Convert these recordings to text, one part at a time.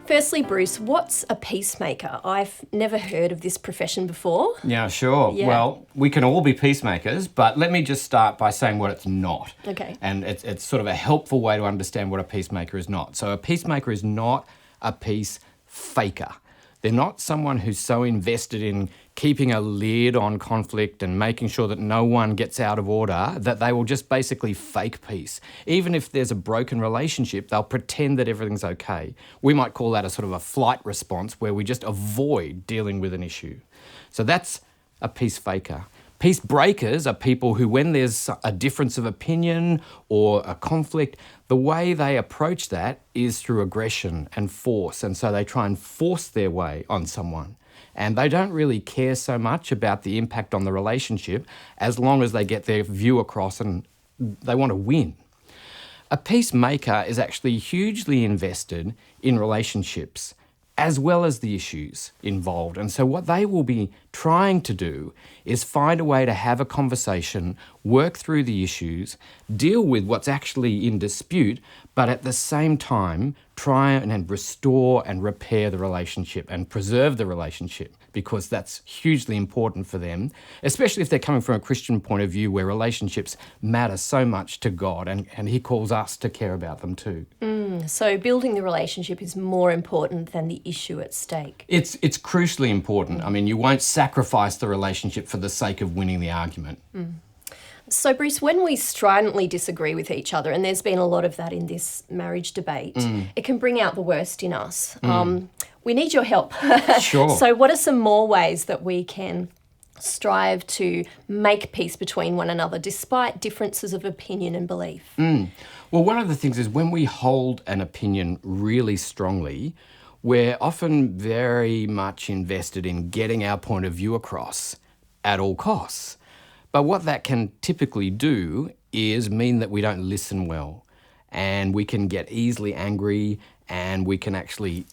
Firstly, Bruce, what's a peacemaker? I've never heard of this profession before. Yeah, sure. Yeah. Well, we can all be peacemakers, but let me just start by saying what it's not. Okay. And it's sort of a helpful way to understand what a peacemaker is not. So a peacemaker is not a peace faker. They're not someone who's so invested in keeping a lid on conflict and making sure that no one gets out of order that they will just basically fake peace. Even if there's a broken relationship, they'll pretend that everything's okay. We might call that a sort of a flight response where we just avoid dealing with an issue. So that's a peace faker. Peace breakers are people who, when there's a difference of opinion or a conflict, the way they approach that is through aggression and force. And so they try and force their way on someone. And they don't really care so much about the impact on the relationship as long as they get their view across and they want to win. A peacemaker is actually hugely invested in relationships as well as the issues involved. And so what they will be trying to do is find a way to have a conversation, work through the issues, deal with what's actually in dispute, but at the same time try and restore and repair the relationship and preserve the relationship, because that's hugely important for them, especially if they're coming from a Christian point of view where relationships matter so much to God, and He calls us to care about them too. So building the relationship is more important than the issue at stake. It's crucially important. I mean, you won't sacrifice the relationship for the sake of winning the argument. So, Bruce, when we stridently disagree with each other, and there's been a lot of that in this marriage debate, it can bring out the worst in us. We need your help. Sure. So what are some more ways that we can strive to make peace between one another despite differences of opinion and belief? Well, one of the things is when we hold an opinion really strongly, we're often very much invested in getting our point of view across at all costs. But what that can typically do is mean that we don't listen well, and we can get easily angry, and we can actually,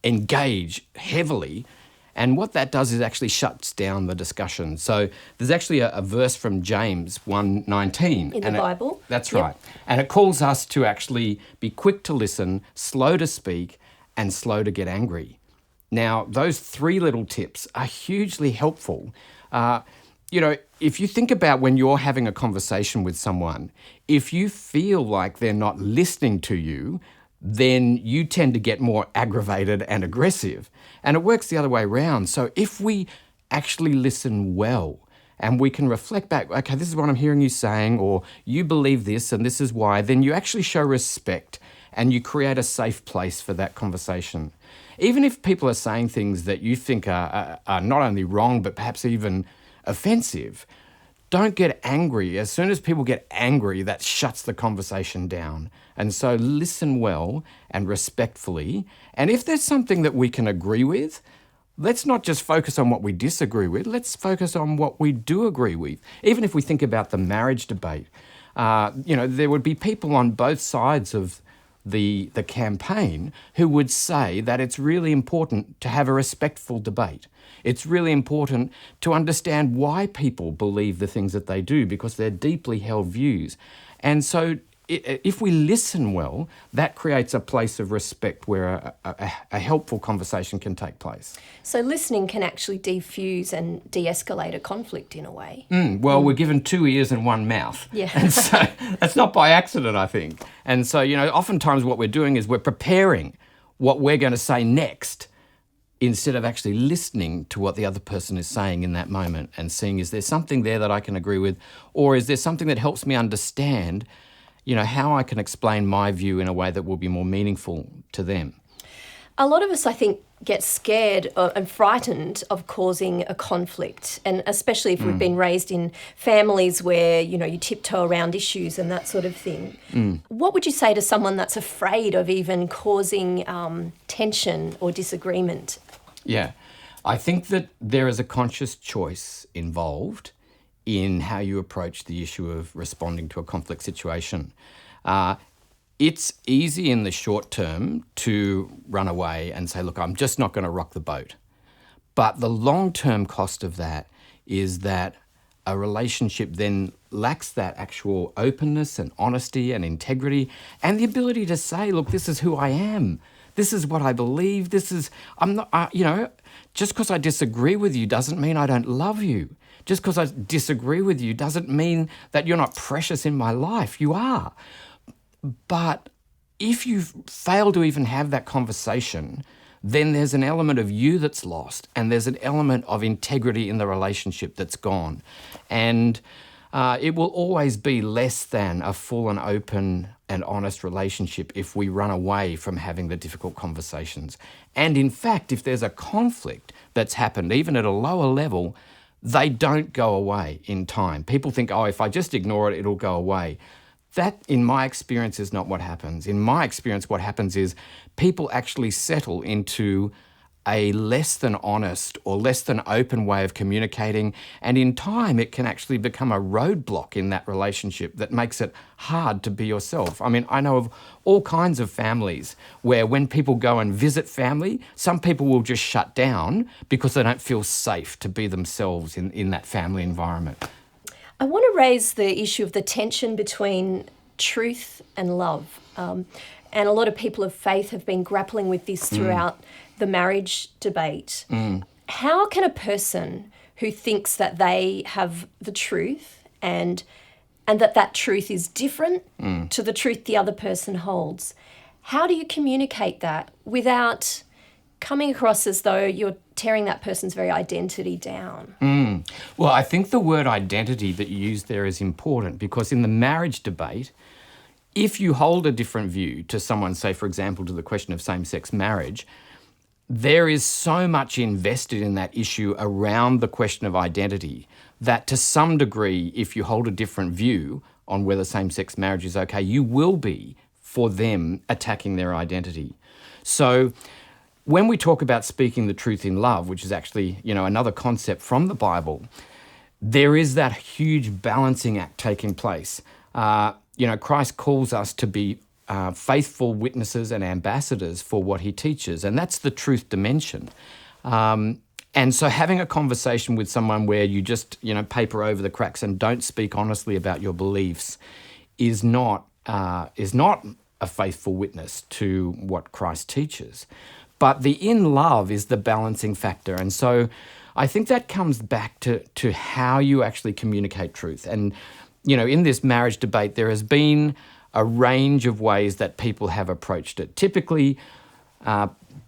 engage heavily. And what that does is actually shuts down the discussion. So there's actually a verse from James 1:19. In the Bible? That's Yep. right. And it calls us to actually be quick to listen, slow to speak, and slow to get angry. Now, those three little tips are hugely helpful. If you think about when you're having a conversation with someone, if you feel like they're not listening to you, then you tend to get more aggravated and aggressive. And it works the other way around. So if we actually listen well and we can reflect back, okay, this is what I'm hearing you saying, or you believe this and this is why, then you actually show respect and you create a safe place for that conversation. Even if people are saying things that you think are not only wrong, but perhaps even offensive, don't get angry. As soon as people get angry, that shuts the conversation down. And so listen well and respectfully. And if there's something that we can agree with, let's not just focus on what we disagree with. Let's focus on what we do agree with. Even if we think about the marriage debate, there would be people on both sides of the campaign who would say that it's really important to have a respectful debate. It's really important to understand why people believe the things that they do, because they're deeply held views. And so if we listen well, that creates a place of respect where a helpful conversation can take place. So listening can actually defuse and de-escalate a conflict in a way. We're given 2 ears and 1 mouth. Yeah. And so that's not by accident, I think. And so, oftentimes what we're doing is we're preparing what we're going to say next instead of actually listening to what the other person is saying in that moment and seeing, is there something there that I can agree with, or is there something that helps me understand how I can explain my view in a way that will be more meaningful to them. A lot of us, I think, get scared and frightened of causing a conflict, and especially if we've been raised in families where, you tiptoe around issues and that sort of thing. What would you say to someone that's afraid of even causing tension or disagreement? Yeah, I think that there is a conscious choice involved in how you approach the issue of responding to a conflict situation. It's easy in the short term to run away and say, look, I'm just not going to rock the boat. But the long-term cost of that is that a relationship then lacks that actual openness and honesty and integrity and the ability to say, look, this is who I am. This is what I believe. I'm not, just because I disagree with you doesn't mean I don't love you. Just because I disagree with you doesn't mean that you're not precious in my life. You are. But if you fail to even have that conversation, then there's an element of you that's lost, and there's an element of integrity in the relationship that's gone. And it will always be less than a full and open and honest relationship if we run away from having the difficult conversations. And in fact, if there's a conflict that's happened, even at a lower level, they don't go away in time. People think, oh, if I just ignore it, it'll go away. That, in my experience, is not what happens. In my experience, what happens is people actually settle into a less than honest or less than open way of communicating. And in time, it can actually become a roadblock in that relationship that makes it hard to be yourself. I mean, I know of all kinds of families where when people go and visit family, some people will just shut down because they don't feel safe to be themselves in that family environment. I want to raise the issue of the tension between truth and love. And a lot of people of faith have been grappling with this throughout the marriage debate. How can a person who thinks that they have the truth and that truth is different to the truth the other person holds, how do you communicate that without coming across as though you're tearing that person's very identity down? Well, I think the word identity that you use there is important, because in the marriage debate, if you hold a different view to someone, say, for example, to the question of same-sex marriage, there is so much invested in that issue around the question of identity that to some degree, if you hold a different view on whether same-sex marriage is okay, you will be, for them, attacking their identity. So when we talk about speaking the truth in love, which is actually, another concept from the Bible, there is that huge balancing act taking place. Christ calls us to be faithful witnesses and ambassadors for what he teaches, and that's the truth dimension. And so having a conversation with someone where you just, paper over the cracks and don't speak honestly about your beliefs is not a faithful witness to what Christ teaches. But the in love is the balancing factor. And so I think that comes back to how you actually communicate truth. And, in this marriage debate, there has been a range of ways that people have approached it. Typically,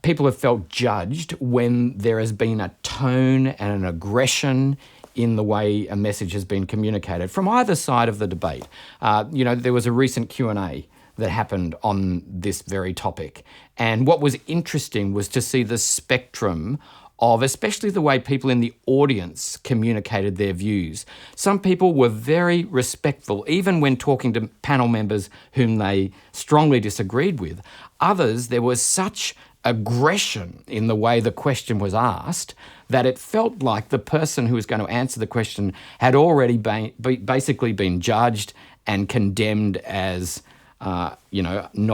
people have felt judged when there has been a tone and an aggression in the way a message has been communicated from either side of the debate. There was a recent Q&A that happened on this very topic. And what was interesting was to see the spectrum of especially the way people in the audience communicated their views. Some people were very respectful, even when talking to panel members whom they strongly disagreed with. Others, there was such aggression in the way the question was asked that it felt like the person who was going to answer the question had already basically been judged and condemned as not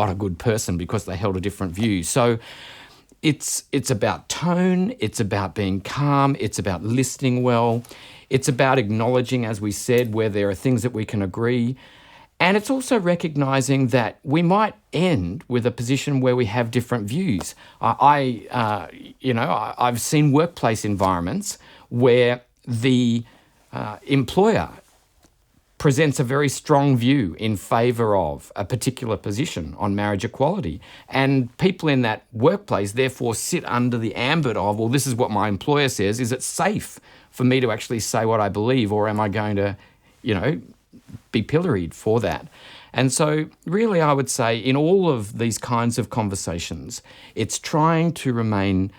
a good person because they held a different view. So it's about tone, it's about being calm, it's about listening well, it's about acknowledging, as we said, where there are things that we can agree. And it's also recognizing that we might end with a position where we have different views. I've seen workplace environments where the employer presents a very strong view in favour of a particular position on marriage equality. And people in that workplace therefore sit under the ambit of, well, this is what my employer says. Is it safe for me to actually say what I believe, or am I going to, be pilloried for that? And so really I would say in all of these kinds of conversations, it's trying to remain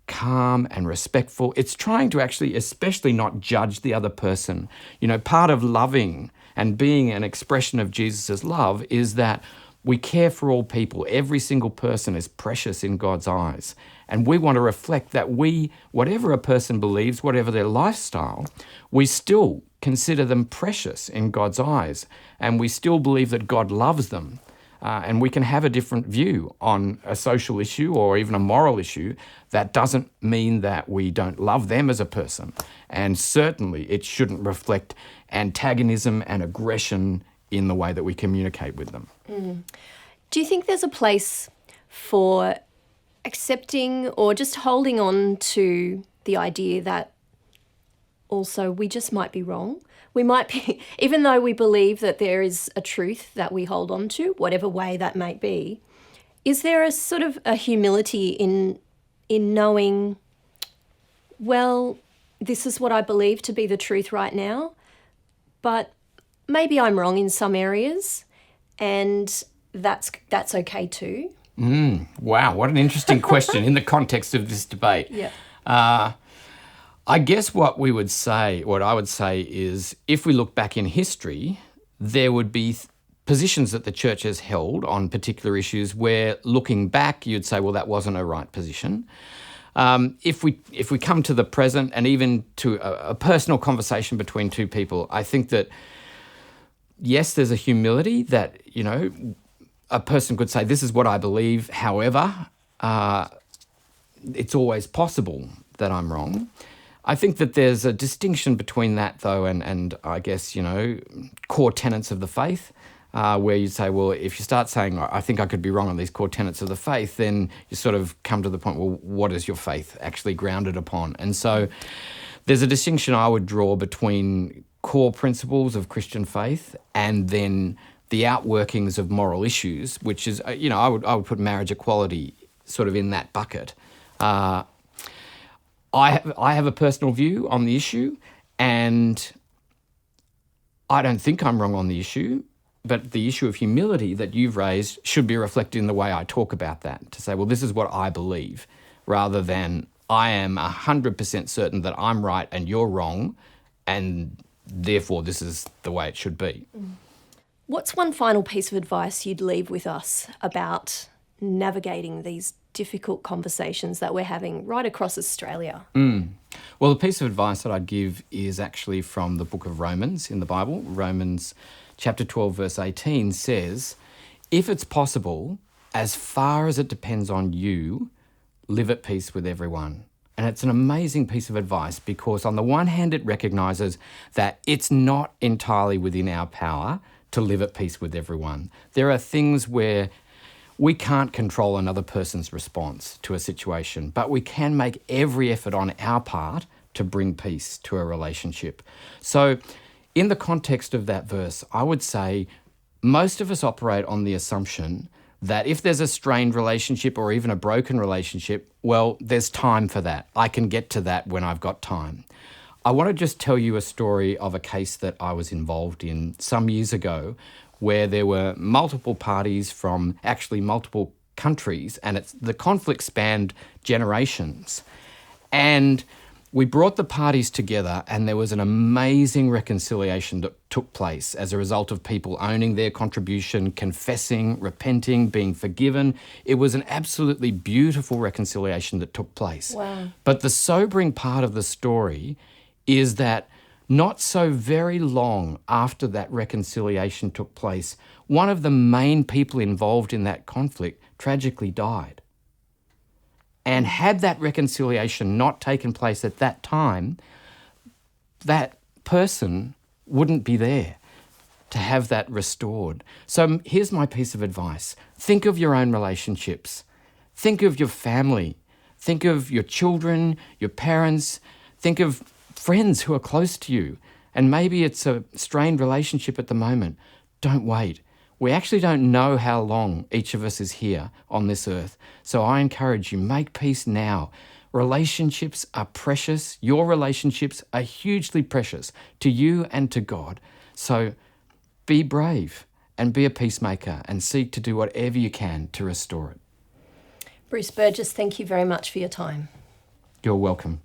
calm and respectful. It's trying to actually especially not judge the other person. Part of loving and being an expression of Jesus' love is that we care for all people. Every single person is precious in God's eyes. And we want to reflect that whatever a person believes, whatever their lifestyle, we still consider them precious in God's eyes. And we still believe that God loves them. And we can have a different view on a social issue or even a moral issue. That doesn't mean that we don't love them as a person. And certainly it shouldn't reflect antagonism and aggression in the way that we communicate with them. Do you think there's a place for accepting or just holding on to the idea that also we just might be wrong. We might be, even though we believe that there is a truth that we hold on to, whatever way that might be, is there a sort of a humility in knowing, well, this is what I believe to be the truth right now, but maybe I'm wrong in some areas, and that's okay too. Wow, what an interesting question in the context of this debate. Yeah. I guess what I would say is, if we look back in history, there would be positions that the church has held on particular issues where, looking back, you'd say, well, that wasn't a right position. If we come to the present and even to a personal conversation between two people, I think that, yes, there's a humility that, a person could say, this is what I believe. However, it's always possible that I'm wrong. I think that there's a distinction between that, though, and I guess, core tenets of the faith, where you say, well, if you start saying, I think I could be wrong on these core tenets of the faith, then you sort of come to the point, well, what is your faith actually grounded upon? And so there's a distinction I would draw between core principles of Christian faith and then the outworkings of moral issues, which is, I would put marriage equality sort of in that bucket. I have a personal view on the issue, and I don't think I'm wrong on the issue, but the issue of humility that you've raised should be reflected in the way I talk about that, to say, well, this is what I believe, rather than I am 100% certain that I'm right and you're wrong, and therefore this is the way it should be. What's one final piece of advice you'd leave with us about navigating these difficult conversations that we're having right across Australia? Well, the piece of advice that I'd give is actually from the book of Romans in the Bible. Romans chapter 12, verse 18 says, if it's possible, as far as it depends on you, live at peace with everyone. And it's an amazing piece of advice because on the one hand, it recognises that it's not entirely within our power to live at peace with everyone. There are things where we can't control another person's response to a situation, but we can make every effort on our part to bring peace to a relationship. So in the context of that verse, I would say most of us operate on the assumption that if there's a strained relationship or even a broken relationship, well, there's time for that. I can get to that when I've got time. I want to just tell you a story of a case that I was involved in some years ago where there were multiple parties from actually multiple countries, and the conflict spanned generations. And we brought the parties together, and there was an amazing reconciliation that took place as a result of people owning their contribution, confessing, repenting, being forgiven. It was an absolutely beautiful reconciliation that took place. Wow. But the sobering part of the story is that not so very long after that reconciliation took place, one of the main people involved in that conflict tragically died. And had that reconciliation not taken place at that time, that person wouldn't be there to have that restored. So here's my piece of advice. Think of your own relationships. Think of your family. Think of your children, your parents. Think of friends who are close to you. And maybe it's a strained relationship at the moment. Don't wait. We actually don't know how long each of us is here on this earth. So I encourage you, make peace now. Relationships are precious. Your relationships are hugely precious to you and to God. So be brave and be a peacemaker and seek to do whatever you can to restore it. Bruce Burgess, thank you very much for your time. You're welcome.